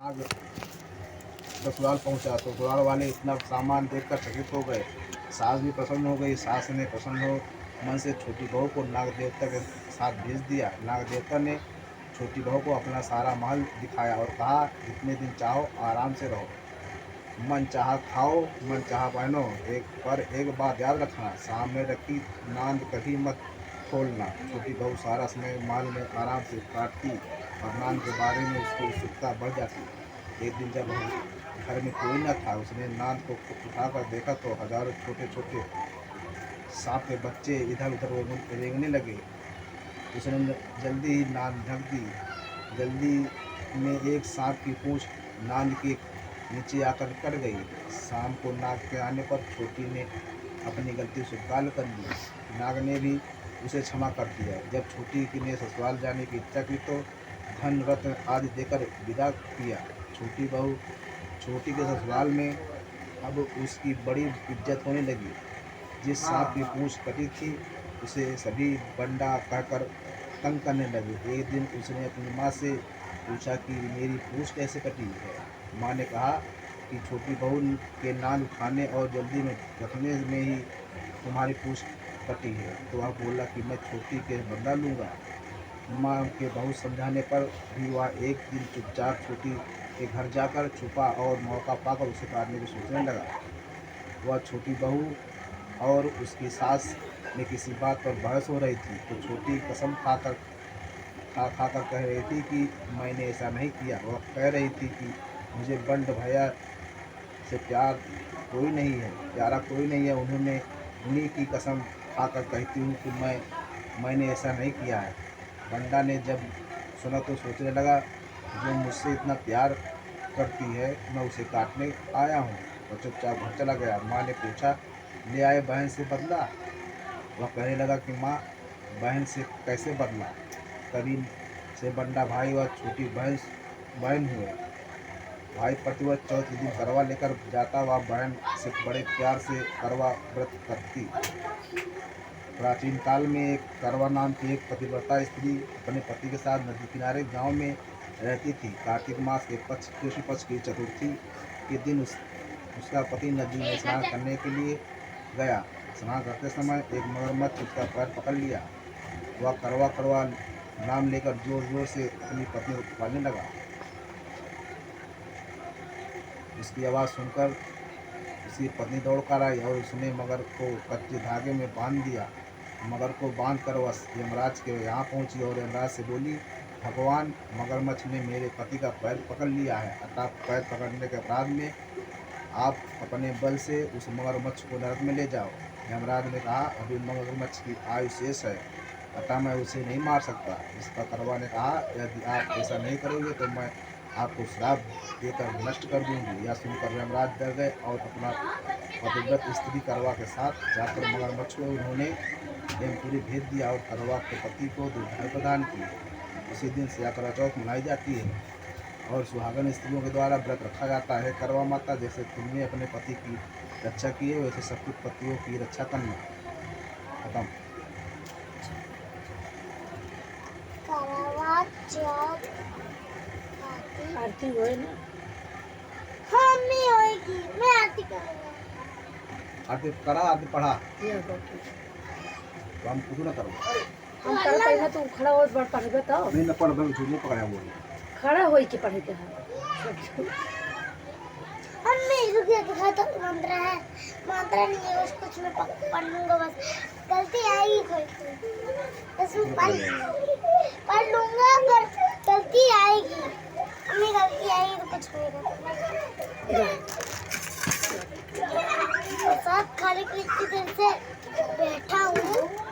आग ससुराल पहुंचा तो ससुराल वाले इतना सामान देखकर चकित हो गए। सास भी प्रसन्न हो गई। सास ने प्रसन्न हो मन से छोटी बहू को नाग देवता के साथ भेज दिया। नाग देवता ने छोटी बहू को अपना सारा महल दिखाया और कहा, जितने दिन चाहो आराम से रहो, मन चाहा खाओ, मन चाहा पहनो, एक बात याद रखना, सामने रखी नांद कभी मत खोलना। छोटी बहू सारा समय महल में आराम से काटती और नांद के बारे में उसकी उत्सुकता बढ़ जाती। एक दिन जब घर में कोई न था, उसने नांद को उठाकर देखा तो हजारों छोटे छोटे सांप के बच्चे इधर उधर रेंगने लगे। उसने जल्दी ही नांद ढक दी। जल्दी में एक सांप की पूंछ नांद के नीचे आकर कट गई। शाम को नाग के आने पर छोटी ने अपनी गलती स्वीकार कर ली। नाग ने भी उसे क्षमा कर दिया। जब छोटी ने ससुराल जाने की इच्छा की तो धन रत्न आदि देकर विदा किया। छोटी के ससुराल में अब उसकी बड़ी इज्जत होने लगी। जिस सांप की पूंछ कटी थी उसे सभी बंडा कहकर तंग करने लगे। एक दिन उसने अपनी माँ से पूछा कि मेरी पूंछ कैसे कटी है। माँ ने कहा कि छोटी बहू के नान उठाने और जल्दी में रखने में ही तुम्हारी पूंछ कटी है। तो वह बोला कि मैं छोटी के बदला लूँगा। माँ के बहुत समझाने पर भी वह एक दिन चुपचाप छोटी के घर जाकर छुपा और मौका पाकर उसे काटने की सोचने लगा। वह छोटी बहू और उसकी सास में किसी बात पर बहस हो रही थी तो छोटी कसम खाकर कह रही थी कि मैंने ऐसा नहीं किया। वह कह रही थी कि मुझे बंड भैया से प्यारा कोई नहीं है। उन्हीं की कसम खाकर कहती हूँ कि मैंने ऐसा नहीं किया है। बंडा ने जब सुना तो सोचने लगा, जो मुझसे इतना प्यार करती है मैं उसे काटने आया हूँ, और चुपचाप घर चला गया। माँ ने पूछा, ले आए बहन से बदला? वह कहने लगा कि माँ, बहन से कैसे बदला? तभी से बंडा भाई और छोटी बहन हुए। भाई प्रतिवर्ष चौथ के दिन करवा लेकर जाता, वह बहन से बड़े प्यार से करवा व्रत करती। प्राचीन काल में एक करवा नाम की एक पतिव्रता स्त्री अपने पति के साथ नदी किनारे गांव में रहती थी। कार्तिक मास के कृष्ण पक्ष की चतुर्थी के दिन उसका पति नदी में स्नान करने के लिए गया। स्नान करते समय एक मगरमच्छ उसका पैर पकड़ लिया। वह करवा करवा नाम लेकर जोर जोर से अपनी पत्नी को पुकारने लगा। उसकी आवाज़ सुनकर उसकी पत्नी दौड़ कर आई और उसने मगर को कच्चे धागे में बांध दिया। मगर को बांध कर वह यमराज के यहाँ पहुँची और यमराज से बोली, भगवान, मगरमच्छ ने मेरे पति का पैर पकड़ लिया है, अतः पैर पकड़ने के अपराध में आप अपने बल से उस मगरमच्छ को नरक में ले जाओ। यमराज ने कहा, अभी मगरमच्छ की आयु शेष है, अतः मैं उसे नहीं मार सकता। इस पर करवा ने कहा, यदि आप ऐसा नहीं करोगे तो मैं आपको श्राप देकर नष्ट कर दूंगी। यह सुनकर यमराज डर गए और अपना पतिव्रत स्त्री करवा के साथ जाकर मगरमच्छ को उन्होंने यमपुरी भेज दिया और करवा के पति को दीर्घायु प्रदान की। उसी दिन से करवा चौथ मनाई जाती है और सुहागन स्त्रियों के द्वारा व्रत रखा जाता है। करवा माता, जैसे तुमने अपने पति की रक्षा की है वैसे सब कुछ पतियों की रक्षा करना। खत्म। करवा चौथ आरती हुए ना? हाँ, मैं होएगी, मैं आरती करूँगा। आरती करा, आरती पढ़ा, ये बात तो हम कुछ ना करो। हम पढ़ पहले तू खड़ा हो बार पढ़बे तो नहीं न पढ़, मैं झूठ नहीं पकड़ा बोली। खड़ा होई के पढ़े के है। मम्मी रुकिए, दिखा तो मंत्र है। मंत्र नहीं है, उसको कुछ मैं पढ़ लूँगा, बस गलती आएगी कोई बस मैं पढ़ लूँगा, पर गलती आएगी। मम्मी गलती आएगी तो कुछ नहीं होगा। प्रसाद खाने के लिए इतनी देर से बैठा हूँ।